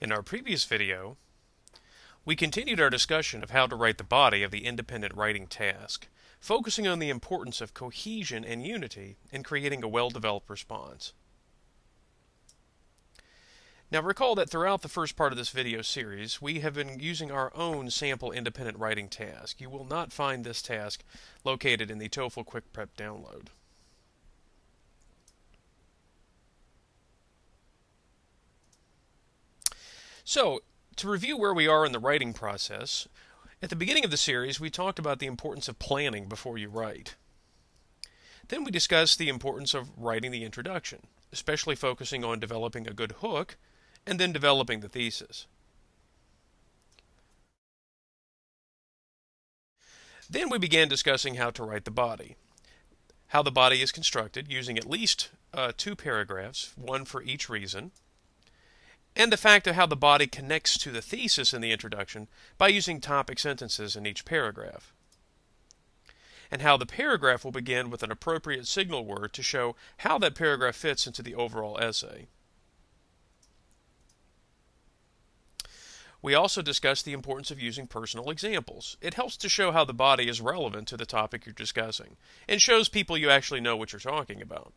In our previous video, we continued our discussion of how to write the body of the independent writing task, focusing on the importance of cohesion and unity in creating a well-developed response. Now recall that throughout the first part of this video series, we have been using our own sample independent writing task. You will not find this task located in the TOEFL Quick Prep download. So, to review where we are in the writing process, at the beginning of the series we talked about the importance of planning before you write. Then we discussed the importance of writing the introduction, especially focusing on developing a good hook and then developing the thesis. Then we began discussing how to write the body, how the body is constructed using at least 2 paragraphs, one for each reason, and the fact of how the body connects to the thesis in the introduction by using topic sentences in each paragraph, and how the paragraph will begin with an appropriate signal word to show how that paragraph fits into the overall essay. We also discussed the importance of using personal examples. It helps to show how the body is relevant to the topic you're discussing, and shows people you actually know what you're talking about.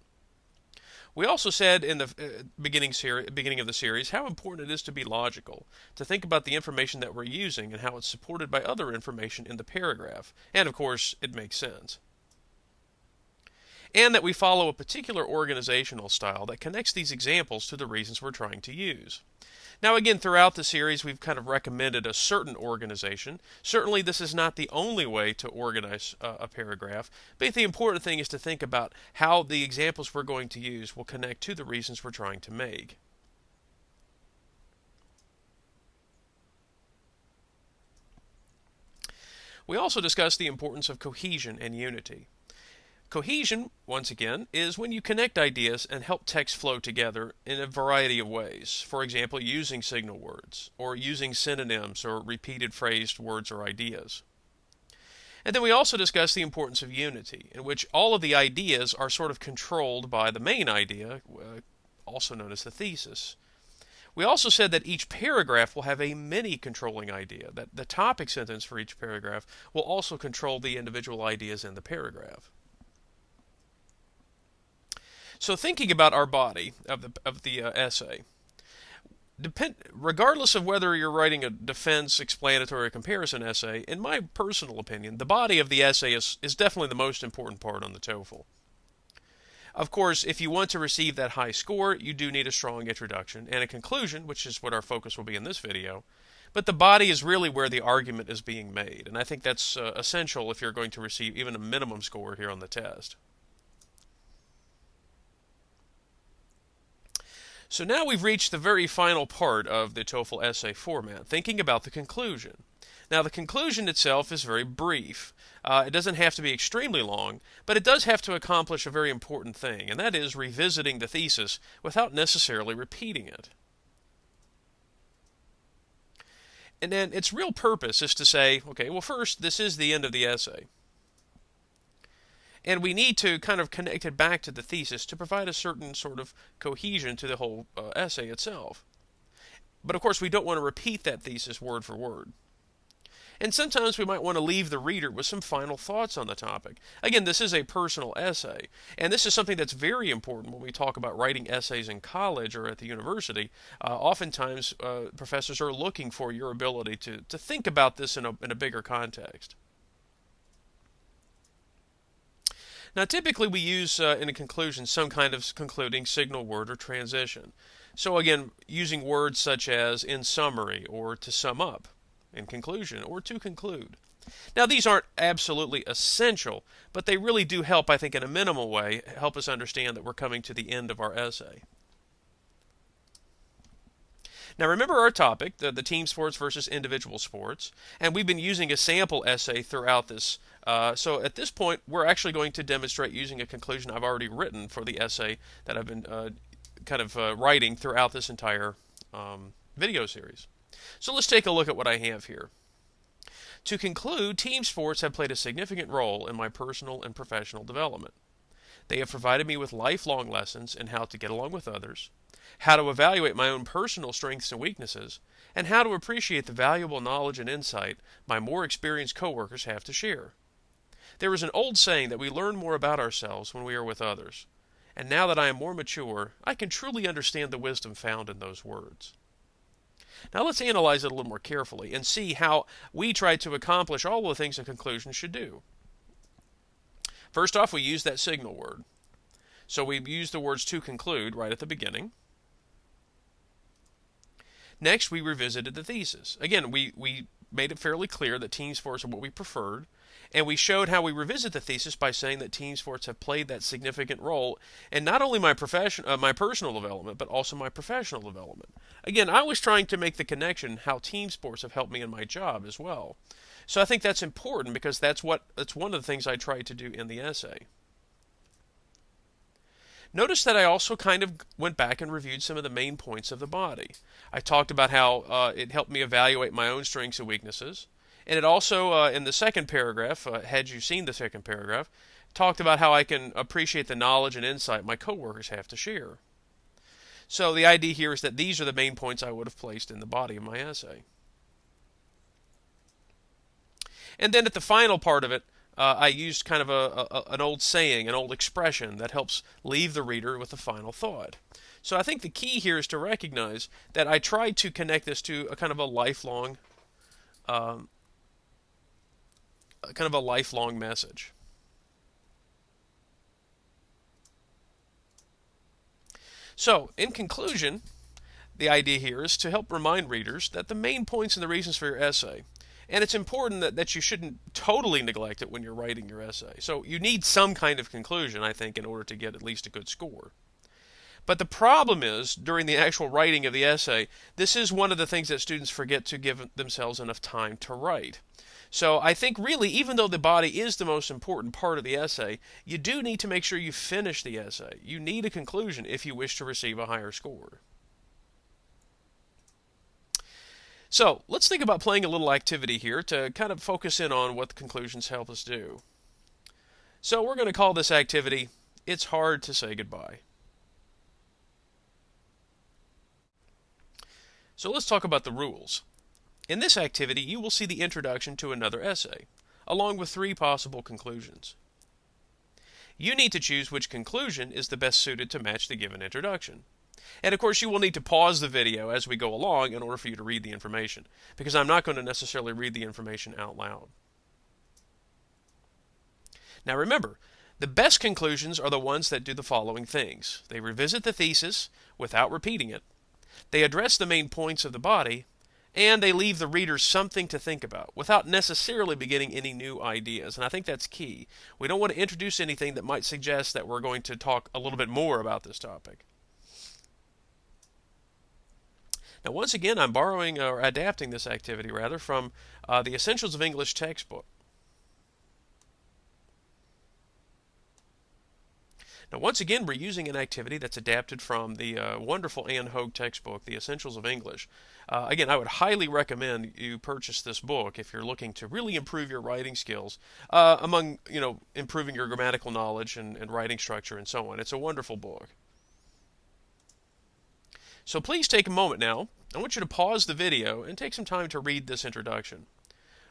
We also said in the beginning of the series how important it is to be logical, to think about the information that we're using and how it's supported by other information in the paragraph, and of course it makes sense. And that we follow a particular organizational style that connects these examples to the reasons we're trying to use. Now again, throughout the series we've kind of recommended a certain organization. Certainly this is not the only way to organize a paragraph, but the important thing is to think about how the examples we're going to use will connect to the reasons we're trying to make. We also discussed the importance of cohesion and unity. Cohesion, once again, is when you connect ideas and help text flow together in a variety of ways. For example, using signal words, or using synonyms or repeated phrased words or ideas. And then we also discussed the importance of unity, in which all of the ideas are sort of controlled by the main idea, also known as the thesis. We also said that each paragraph will have a mini-controlling idea, that the topic sentence for each paragraph will also control the individual ideas in the paragraph. So thinking about our body of the essay, regardless of whether you're writing a defense, explanatory, or comparison essay, in my personal opinion, the body of the essay is definitely the most important part on the TOEFL. Of course, if you want to receive that high score, you do need a strong introduction and a conclusion, which is what our focus will be in this video. But the body is really where the argument is being made, and I think that's essential if you're going to receive even a minimum score here on the test. So now we've reached the very final part of the TOEFL essay format, thinking about the conclusion. Now the conclusion itself is very brief. It doesn't have to be extremely long, but it does have to accomplish a very important thing, and that is revisiting the thesis without necessarily repeating it. And then its real purpose is to say, okay, well first, this is the end of the essay. And we need to kind of connect it back to the thesis to provide a certain sort of cohesion to the whole essay itself. But of course we don't want to repeat that thesis word for word. And sometimes we might want to leave the reader with some final thoughts on the topic. Again, this is a personal essay, and this is something that's very important when we talk about writing essays in college or at the university. Oftentimes professors are looking for your ability to think about this in a bigger context. Now typically we use in a conclusion some kind of concluding signal word or transition. So again, using words such as in summary, or to sum up, in conclusion, or to conclude. Now these aren't absolutely essential, but they really do help, I think in a minimal way, help us understand that we're coming to the end of our essay. Now remember our topic, the team sports versus individual sports, and we've been using a sample essay throughout this. So at this point, we're actually going to demonstrate using a conclusion I've already written for the essay that I've been writing throughout this entire video series. So let's take a look at what I have here. To conclude, team sports have played a significant role in my personal and professional development. They have provided me with lifelong lessons in how to get along with others, how to evaluate my own personal strengths and weaknesses, and how to appreciate the valuable knowledge and insight my more experienced coworkers have to share. There is an old saying that we learn more about ourselves when we are with others, and now that I am more mature, I can truly understand the wisdom found in those words. Now let's analyze it a little more carefully and see how we try to accomplish all the things a conclusion should do. First off, we use that signal word. So we use the words to conclude right at the beginning. Next, we revisited the thesis. Again, we made it fairly clear that team sports are what we preferred, and we showed how we revisit the thesis by saying that team sports have played that significant role in not only my personal development, but also my professional development. Again, I was trying to make the connection how team sports have helped me in my job as well. So I think that's important because that's one of the things I tried to do in the essay. Notice that I also kind of went back and reviewed some of the main points of the body. I talked about how it helped me evaluate my own strengths and weaknesses. And it also, in the second paragraph, had you seen the second paragraph, talked about how I can appreciate the knowledge and insight my coworkers have to share. So the idea here is that these are the main points I would have placed in the body of my essay. And then at the final part of it, I used kind of an old saying, an old expression that helps leave the reader with a final thought. So I think the key here is to recognize that I tried to connect this to a kind of a lifelong message. So, in conclusion, the idea here is to help remind readers that the main points and the reasons for your essay, and it's important that you shouldn't totally neglect it when you're writing your essay. So you need some kind of conclusion, I think, in order to get at least a good score. But the problem is, during the actual writing of the essay, this is one of the things that students forget to give themselves enough time to write. So I think really, even though the body is the most important part of the essay, you do need to make sure you finish the essay. You need a conclusion if you wish to receive a higher score. So let's think about playing a little activity here to kind of focus in on what the conclusions help us do. So we're going to call this activity, It's Hard to Say Goodbye. So let's talk about the rules. In this activity, you will see the introduction to another essay, along with 3 possible conclusions. You need to choose which conclusion is the best suited to match the given introduction. And of course, you will need to pause the video as we go along in order for you to read the information, because I'm not going to necessarily read the information out loud. Now remember, the best conclusions are the ones that do the following things. They revisit the thesis without repeating it, they address the main points of the body, and they leave the reader something to think about without necessarily beginning any new ideas. And I think that's key. We don't want to introduce anything that might suggest that we're going to talk a little bit more about this topic. Now, once again, I'm borrowing or adapting this activity, rather, from the Essentials of English textbook. Now, once again, we're using an activity that's adapted from the wonderful Anne Hogue textbook, The Essentials of English. Again, I would highly recommend you purchase this book if you're looking to really improve your writing skills, among, improving your grammatical knowledge and writing structure and so on. It's a wonderful book. So please take a moment now. I want you to pause the video and take some time to read this introduction.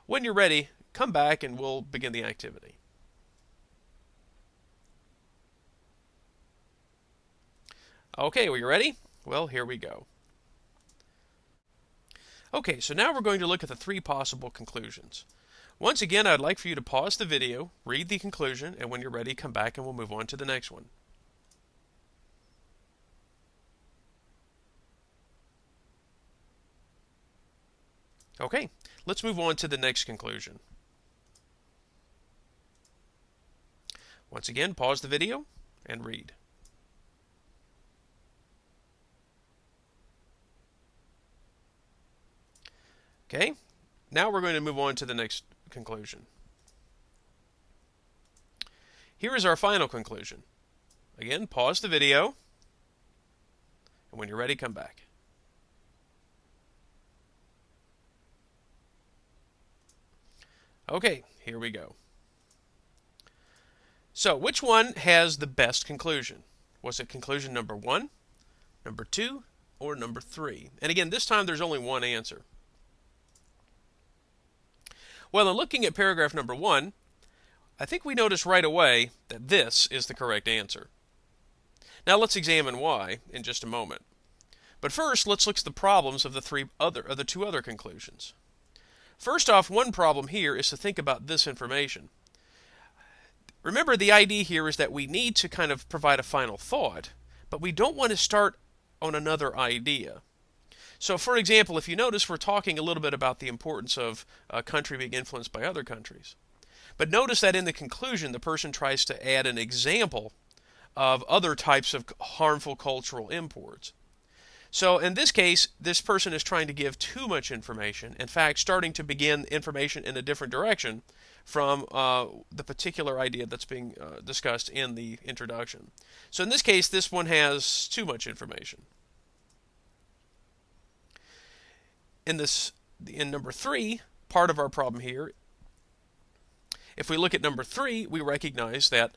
When you're ready, come back and we'll begin the activity. Okay, well, you ready? Well, here we go. Okay, so now we're going to look at the 3 possible conclusions. Once again, I'd like for you to pause the video, read the conclusion, and when you're ready, come back and we'll move on to the next one. Okay, let's move on to the next conclusion. Once again, pause the video and read. Okay, now we're going to move on to the next conclusion. Here is our final conclusion. Again, pause the video, and when you're ready, come back. Okay, here we go. So, which one has the best conclusion? Was it conclusion number 1, number 2, or number 3? And again, this time there's only one answer. Well, in looking at paragraph number 1, I think we notice right away that this is the correct answer. Now let's examine why in just a moment. But first, let's look at the problems of the two other conclusions. First off, one problem here is to think about this information. Remember, the idea here is that we need to kind of provide a final thought, but we don't want to start on another idea. So, for example, if you notice, we're talking a little bit about the importance of a country being influenced by other countries. But notice that in the conclusion, the person tries to add an example of other types of harmful cultural imports. So in this case, this person is trying to give too much information, in fact, starting to begin information in a different direction from the particular idea that's being discussed in the introduction. So in this case, this one has too much information. In number 3, part of our problem here, if we look at number 3, we recognize that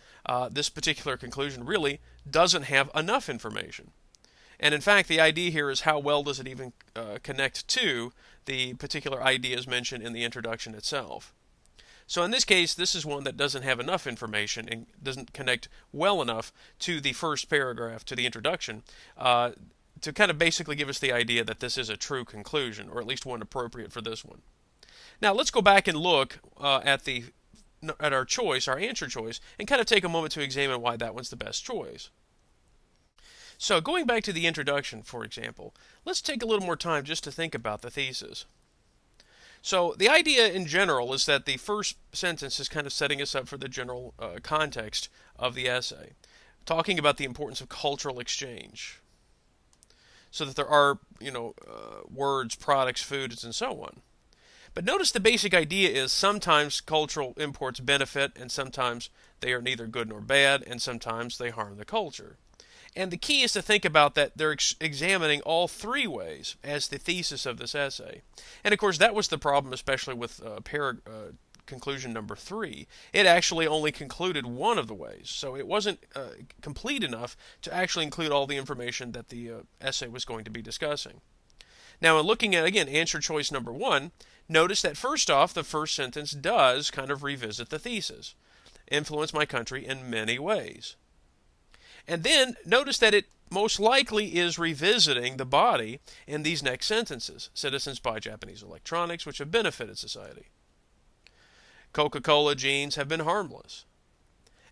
this particular conclusion really doesn't have enough information. And in fact, the idea here is how well does it even connect to the particular ideas mentioned in the introduction itself. So in this case, this is one that doesn't have enough information and doesn't connect well enough to the first paragraph, to the introduction, to kind of basically give us the idea that this is a true conclusion, or at least one appropriate for this one. Now let's go back and look at our choice, our answer choice, and kind of take a moment to examine why that one's the best choice. So going back to the introduction, for example, let's take a little more time just to think about the thesis. So the idea in general is that the first sentence is kind of setting us up for the general context of the essay, talking about the importance of cultural exchange, so that there are, words, products, foods, and so on. But notice the basic idea is sometimes cultural imports benefit, and sometimes they are neither good nor bad, and sometimes they harm the culture. And the key is to think about that they're examining all 3 ways as the thesis of this essay. And of course, that was the problem, especially with conclusion number 3. It actually only concluded one of the ways, so it wasn't complete enough to actually include all the information that the essay was going to be discussing. Now, in looking at, again, answer choice number 1, notice that first off, the first sentence does kind of revisit the thesis. Influence my country in many ways. And then notice that it most likely is revisiting the body in these next sentences. Citizens buy Japanese electronics, which have benefited society. Coca-Cola jeans have been harmless.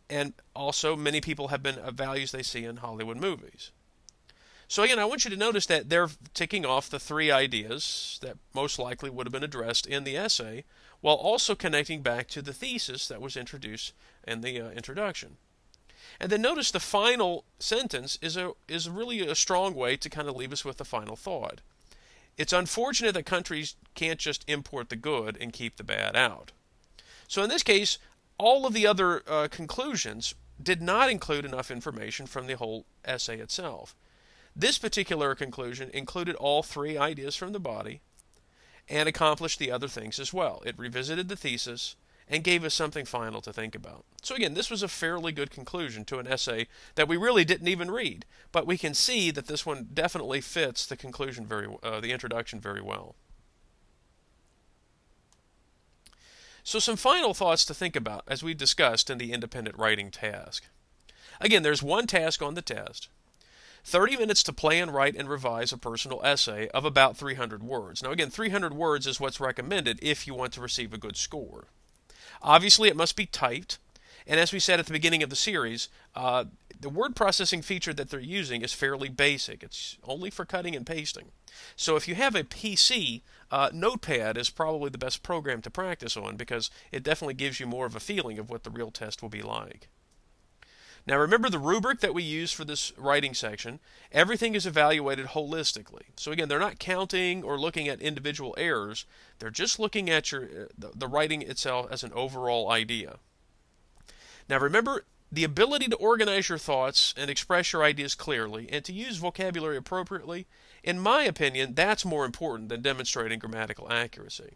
And also, many people have been values they see in Hollywood movies. So again, I want you to notice that they're ticking off the 3 ideas that most likely would have been addressed in the essay, while also connecting back to the thesis that was introduced in the introduction. And then notice the final sentence is really a strong way to kind of leave us with the final thought. It's unfortunate that countries can't just import the good and keep the bad out. So in this case, all of the other conclusions did not include enough information from the whole essay itself. This particular conclusion included all 3 ideas from the body and accomplished the other things as well. It revisited the thesis and gave us something final to think about. So again, this was a fairly good conclusion to an essay that we really didn't even read, but we can see that this one definitely fits the conclusion the introduction very well. So some final thoughts to think about as we discussed in the independent writing task. Again, there's one task on the test. 30 minutes to plan, write, and revise a personal essay of about 300 words. Now again, 300 words is what's recommended if you want to receive a good score. Obviously, it must be typed, and as we said at the beginning of the series, the word processing feature that they're using is fairly basic. It's only for cutting and pasting. So if you have a PC, Notepad is probably the best program to practice on because it definitely gives you more of a feeling of what the real test will be like. Now remember the rubric that we use for this writing section. Everything is evaluated holistically. So again, they're not counting or looking at individual errors. They're just looking at the writing itself as an overall idea. Now remember, the ability to organize your thoughts and express your ideas clearly and to use vocabulary appropriately, in my opinion, that's more important than demonstrating grammatical accuracy.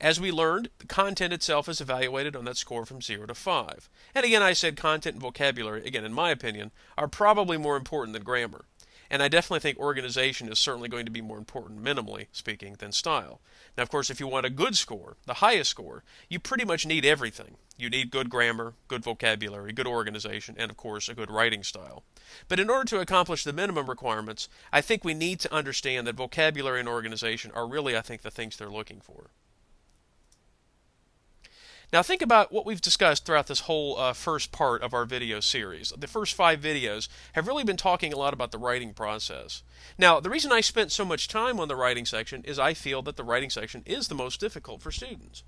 As we learned, the content itself is evaluated on that score from 0 to 5. And again, I said content and vocabulary, again, in my opinion, are probably more important than grammar. And I definitely think organization is certainly going to be more important, minimally speaking, than style. Now, of course, if you want a good score, the highest score, you pretty much need everything. You need good grammar, good vocabulary, good organization, and, of course, a good writing style. But in order to accomplish the minimum requirements, I think we need to understand that vocabulary and organization are really, I think, the things they're looking for. Now think about what we've discussed throughout this whole first part of our video series. The first 5 videos have really been talking a lot about the writing process. Now, the reason I spent so much time on the writing section is I feel that the writing section is the most difficult for students.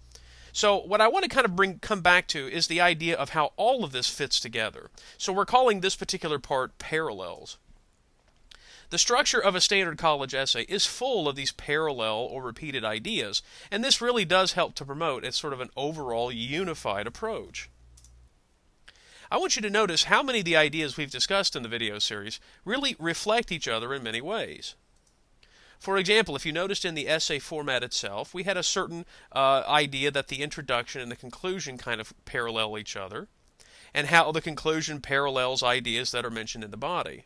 So what I want to kind of come back to is the idea of how all of this fits together. So we're calling this particular part parallels. The structure of a standard college essay is full of these parallel or repeated ideas, and this really does help to promote a sort of an overall unified approach. I want you to notice how many of the ideas we've discussed in the video series really reflect each other in many ways. For example, if you noticed in the essay format itself, we had a certain idea that the introduction and the conclusion kind of parallel each other, and how the conclusion parallels ideas that are mentioned in the body.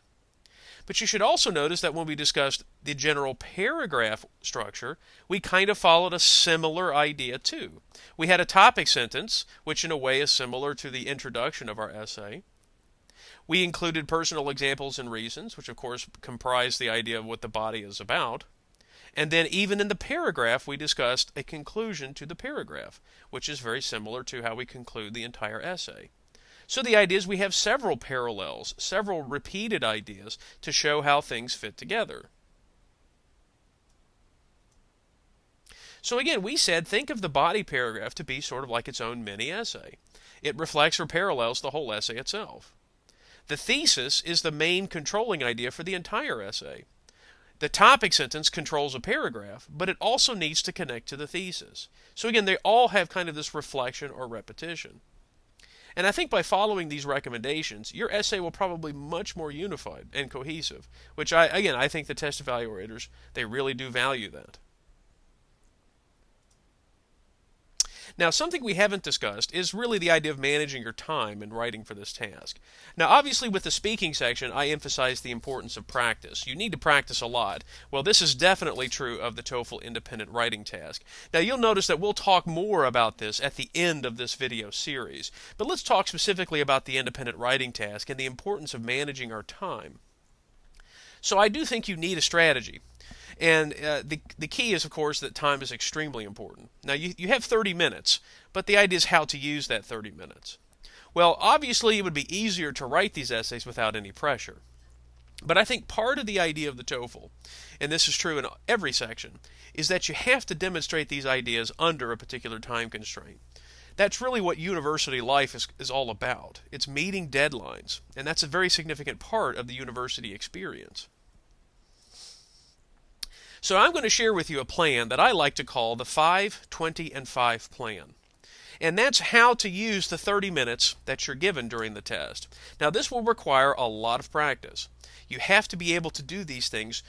But you should also notice that when we discussed the general paragraph structure, we kind of followed a similar idea too. We had a topic sentence, which in a way is similar to the introduction of our essay. We included personal examples and reasons, which of course comprise the idea of what the body is about. And then even in the paragraph, we discussed a conclusion to the paragraph, which is very similar to how we conclude the entire essay. So the idea is we have several parallels, several repeated ideas to show how things fit together. So again, we said think of the body paragraph to be sort of like its own mini essay. It reflects or parallels the whole essay itself. The thesis is the main controlling idea for the entire essay. The topic sentence controls a paragraph, but it also needs to connect to the thesis. So again, they all have kind of this reflection or repetition. And I think by following these recommendations, your essay will probably be much more unified and cohesive, which I think the test evaluators, they really do value that. Now, something we haven't discussed is really the idea of managing your time in writing for this task. Now, obviously, with the speaking section, I emphasize the importance of practice. You need to practice a lot. Well, this is definitely true of the TOEFL independent writing task. Now, you'll notice that we'll talk more about this at the end of this video series. But let's talk specifically about the independent writing task and the importance of managing our time. So I do think you need a strategy. And the key is, of course, that time is extremely important. Now, you have 30 minutes, but the idea is how to use that 30 minutes. Well, obviously, it would be easier to write these essays without any pressure. But I think part of the idea of the TOEFL, and this is true in every section, is that you have to demonstrate these ideas under a particular time constraint. That's really what university life is all about. It's meeting deadlines, and that's a very significant part of the university experience. So I'm going to share with you a plan that I like to call the 5, 20, and 5 plan. And that's how to use the 30 minutes that you're given during the test. Now, this will require a lot of practice. You have to be able to do these things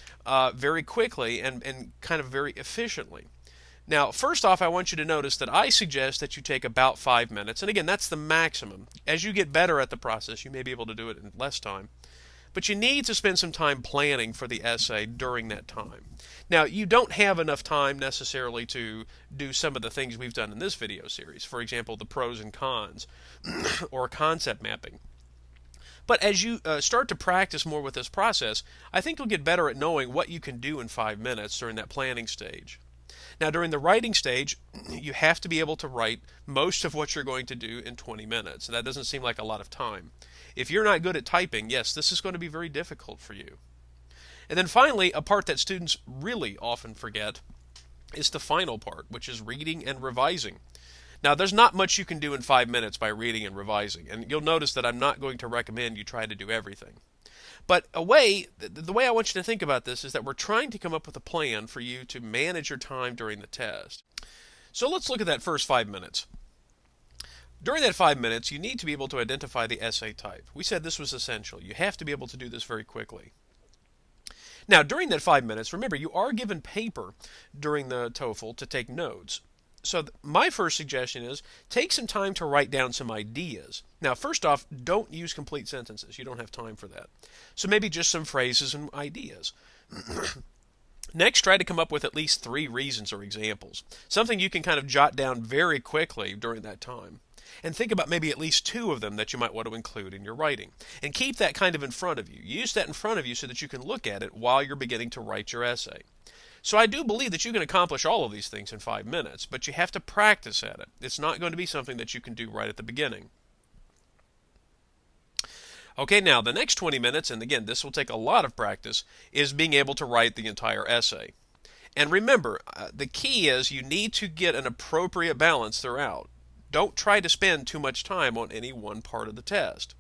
very quickly and kind of very efficiently. Now, first off, I want you to notice that I suggest that you take about 5 minutes. And again, that's the maximum. As you get better at the process, you may be able to do it in less time. But you need to spend some time planning for the essay during that time. Now, you don't have enough time necessarily to do some of the things we've done in this video series. For example, the pros and cons or concept mapping. But as you start to practice more with this process, I think you'll get better at knowing what you can do in 5 minutes during that planning stage. Now, during the writing stage, you have to be able to write most of what you're going to do in 20 minutes. And that doesn't seem like a lot of time. If you're not good at typing, yes, this is going to be very difficult for you. And then finally, a part that students really often forget is the final part, which is reading and revising. Now, there's not much you can do in 5 minutes by reading and revising, and you'll notice that I'm not going to recommend you try to do everything. But the way I want you to think about this is that we're trying to come up with a plan for you to manage your time during the test. So let's look at that first 5 minutes. During that 5 minutes, you need to be able to identify the essay type. We said this was essential. You have to be able to do this very quickly. Now, during that 5 minutes, remember, you are given paper during the TOEFL to take notes. So my first suggestion is take some time to write down some ideas. Now, first off, don't use complete sentences. You don't have time for that. So maybe just some phrases and ideas. Next, try to come up with at least 3 reasons or examples, something you can kind of jot down very quickly during that time. And think about maybe at least 2 of them that you might want to include in your writing. And keep that kind of in front of you. Use that in front of you so that you can look at it while you're beginning to write your essay. So I do believe that you can accomplish all of these things in 5 minutes, but you have to practice at it. It's not going to be something that you can do right at the beginning. Okay, now the next 20 minutes, and again, this will take a lot of practice, is being able to write the entire essay. And remember, the key is you need to get an appropriate balance throughout. Don't try to spend too much time on any one part of the test.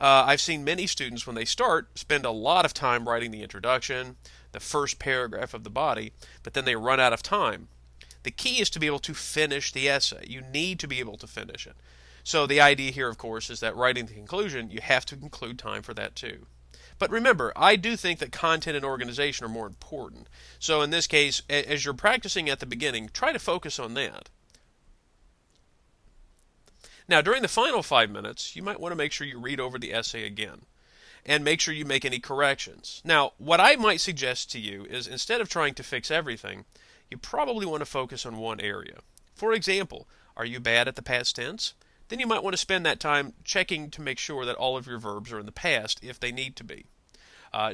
I've seen many students, when they start, spend a lot of time writing the introduction, the first paragraph of the body, but then they run out of time. The key is to be able to finish the essay. You need to be able to finish it. So the idea here, of course, is that writing the conclusion, you have to include time for that too. But remember, I do think that content and organization are more important. So in this case, as you're practicing at the beginning, try to focus on that. Now, during the final 5 minutes, you might want to make sure you read over the essay again and make sure you make any corrections. Now, what I might suggest to you is instead of trying to fix everything, you probably want to focus on one area. For example, are you bad at the past tense? Then you might want to spend that time checking to make sure that all of your verbs are in the past if they need to be.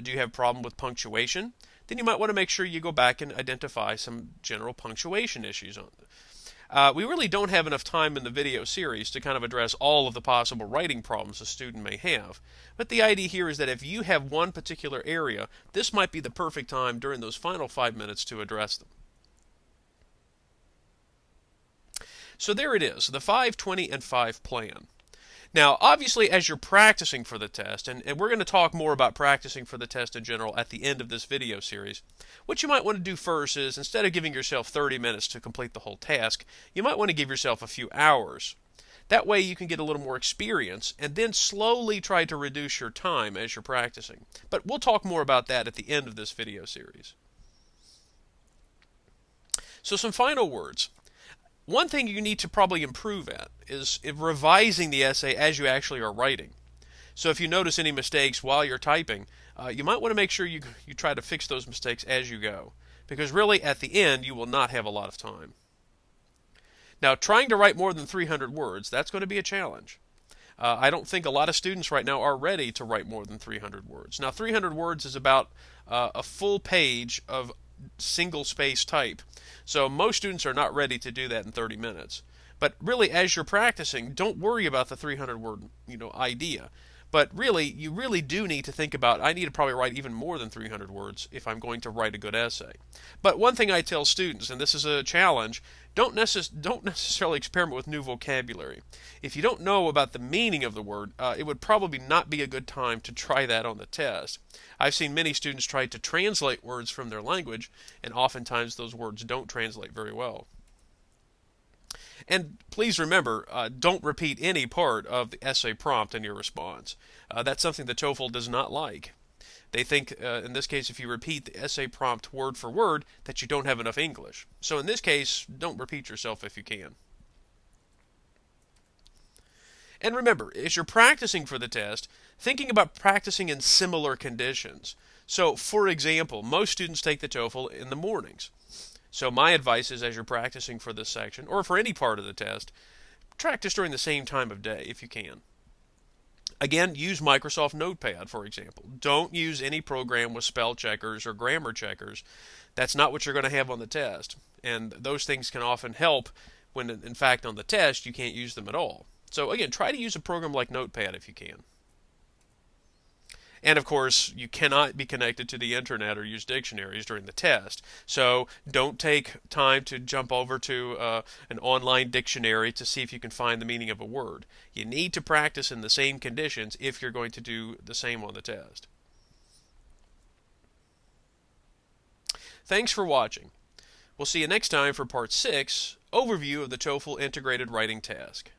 Do you have a problem with punctuation? Then you might want to make sure you go back and identify some general punctuation issues on it. We really don't have enough time in the video series to kind of address all of the possible writing problems a student may have. But the idea here is that if you have one particular area, this might be the perfect time during those final 5 minutes to address them. So there it is, the 5, 20, and 5 plan. Now, obviously, as you're practicing for the test, and we're going to talk more about practicing for the test in general at the end of this video series, what you might want to do first is, instead of giving yourself 30 minutes to complete the whole task, you might want to give yourself a few hours. That way you can get a little more experience, and then slowly try to reduce your time as you're practicing. But we'll talk more about that at the end of this video series. So some final words. One thing you need to probably improve at is revising the essay as you actually are writing. So if you notice any mistakes while you're typing, you might want to make sure you try to fix those mistakes as you go, because really at the end you will not have a lot of time. Now, trying to write more than 300 words, that's going to be a challenge. I don't think a lot of students right now are ready to write more than 300 words. Now, 300 words is about a full page of single-space type. So most students are not ready to do that in 30 minutes. But really, as you're practicing, don't worry about the 300-word idea. But really, you really do need to think about, I need to probably write even more than 300 words if I'm going to write a good essay. But one thing I tell students, and this is a challenge, don't necessarily experiment with new vocabulary. If you don't know about the meaning of the word, it would probably not be a good time to try that on the test. I've seen many students try to translate words from their language, and oftentimes those words don't translate very well. And please remember, don't repeat any part of the essay prompt in your response. That's something the TOEFL does not like. They think, in this case, if you repeat the essay prompt word for word, that you don't have enough English. So in this case, don't repeat yourself if you can. And remember, as you're practicing for the test, thinking about practicing in similar conditions. So, for example, most students take the TOEFL in the mornings. So my advice is, as you're practicing for this section, or for any part of the test, practice during the same time of day if you can. Again, use Microsoft Notepad, for example. Don't use any program with spell checkers or grammar checkers. That's not what you're going to have on the test. And those things can often help when, in fact, on the test, you can't use them at all. So again, try to use a program like Notepad if you can. And of course, you cannot be connected to the internet or use dictionaries during the test. So don't take time to jump over to an online dictionary to see if you can find the meaning of a word. You need to practice in the same conditions if you're going to do the same on the test. Thanks for watching. We'll see you next time for Part 6, Overview of the TOEFL Integrated Writing Task.